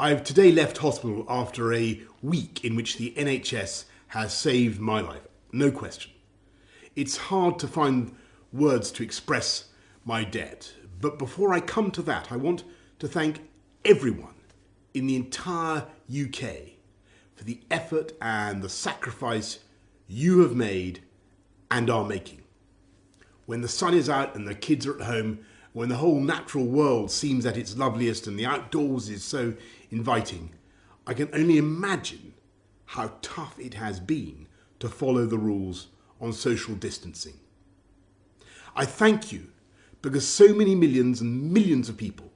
I've today left hospital after a week in which the NHS has saved my life, no question. It's hard to find words to express my debt, but before I come to that, I want to thank everyone in the entire UK for the effort and the sacrifice you have made and are making. When the sun is out and the kids are at home, when the whole natural world seems at its loveliest and the outdoors is so inviting, I can only imagine how tough it has been to follow the rules on social distancing. I thank you because so many millions and millions of people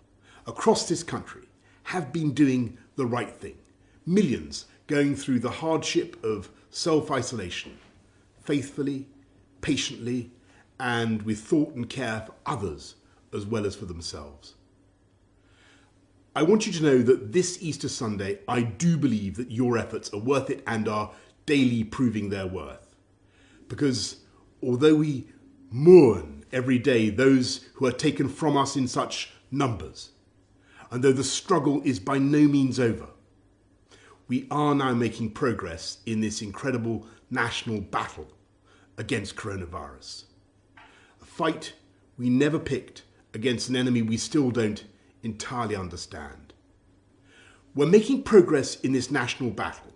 across this country have been doing the right thing. Millions going through the hardship of self-isolation, faithfully, patiently, and with thought and care for others as well as for themselves. I want you to know that this Easter Sunday, I do believe that your efforts are worth it and are daily proving their worth. Because although we mourn every day those who are taken from us in such numbers, and though the struggle is by no means over, we are now making progress in this incredible national battle against coronavirus. A fight we never picked against an enemy we still don't entirely understand. We're making progress in this national battle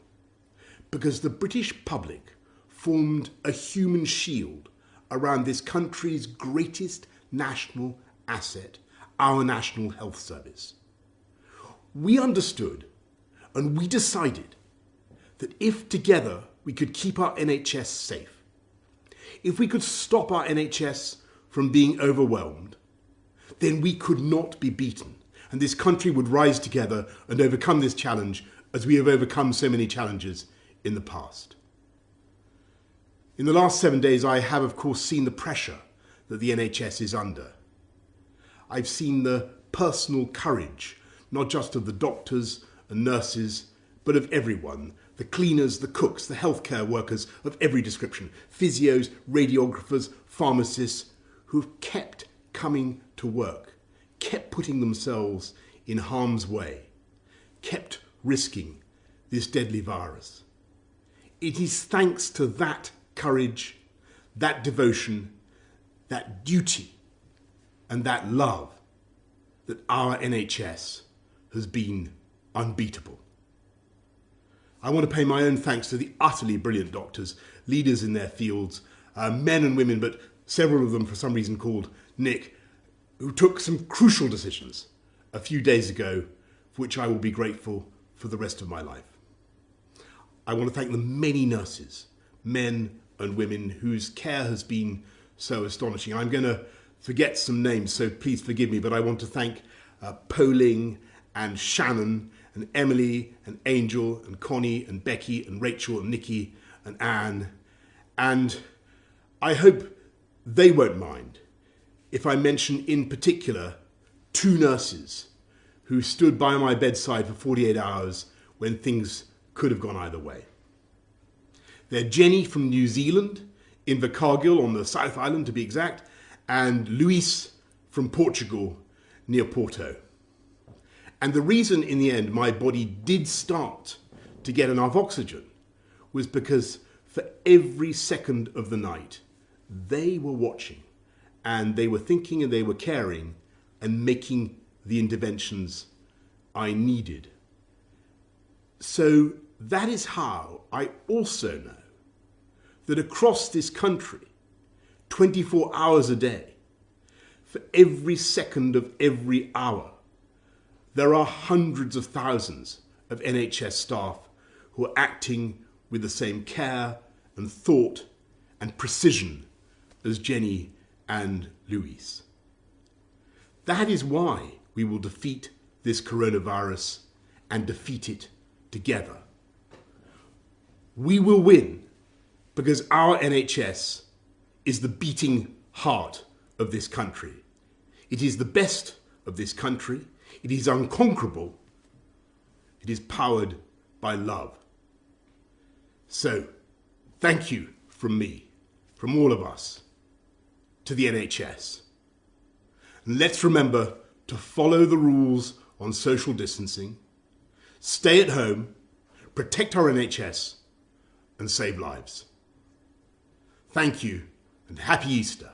because the British public formed a human shield around this country's greatest national asset, our National Health Service. We understood and we decided that if together we could keep our NHS safe, if we could stop our NHS from being overwhelmed, then we could not be beaten, and this country would rise together and overcome this challenge as we have overcome so many challenges in the past. In the last 7 days, I have, of course, seen the pressure that the NHS is under. I've seen the personal courage, not just of the doctors and nurses, but of everyone, the cleaners, the cooks, the healthcare workers of every description, physios, radiographers, pharmacists, who have kept coming to work, kept putting themselves in harm's way, kept risking this deadly virus. It is thanks to that courage, that devotion, that duty, and that love that our NHS has been unbeatable. I want to pay my own thanks to the utterly brilliant doctors, leaders in their fields, men and women, but several of them for some reason called Nick, who took some crucial decisions a few days ago, for which I will be grateful for the rest of my life. I want to thank the many nurses, men and women, whose care has been so astonishing. I'm going to forget some names, so please forgive me, but I want to thank Poling and Shannon and Emily and Angel and Connie and Becky and Rachel and Nikki and Anne. And I hope they won't mind if I mention in particular 2 nurses who stood by my bedside for 48 hours when things could have gone either way. They're Jenny from New Zealand, Invercargill on the South Island to be exact, and Luis from Portugal near Porto. And the reason in the end my body did start to get enough oxygen was because for every second of the night, they were watching and they were thinking and they were caring and making the interventions I needed. So that is how I also know that across this country, 24 hours a day, for every second of every hour, there are hundreds of thousands of NHS staff who are acting with the same care and thought and precision as Jenny and Luis. That is why we will defeat this coronavirus and defeat it together. We will win because our NHS is the beating heart of this country. It is the best of this country. It is unconquerable. It is powered by love. So, thank you from me, from all of us, to the NHS. And let's remember to follow the rules on social distancing, stay at home, protect our NHS, and save lives. Thank you, and happy Easter.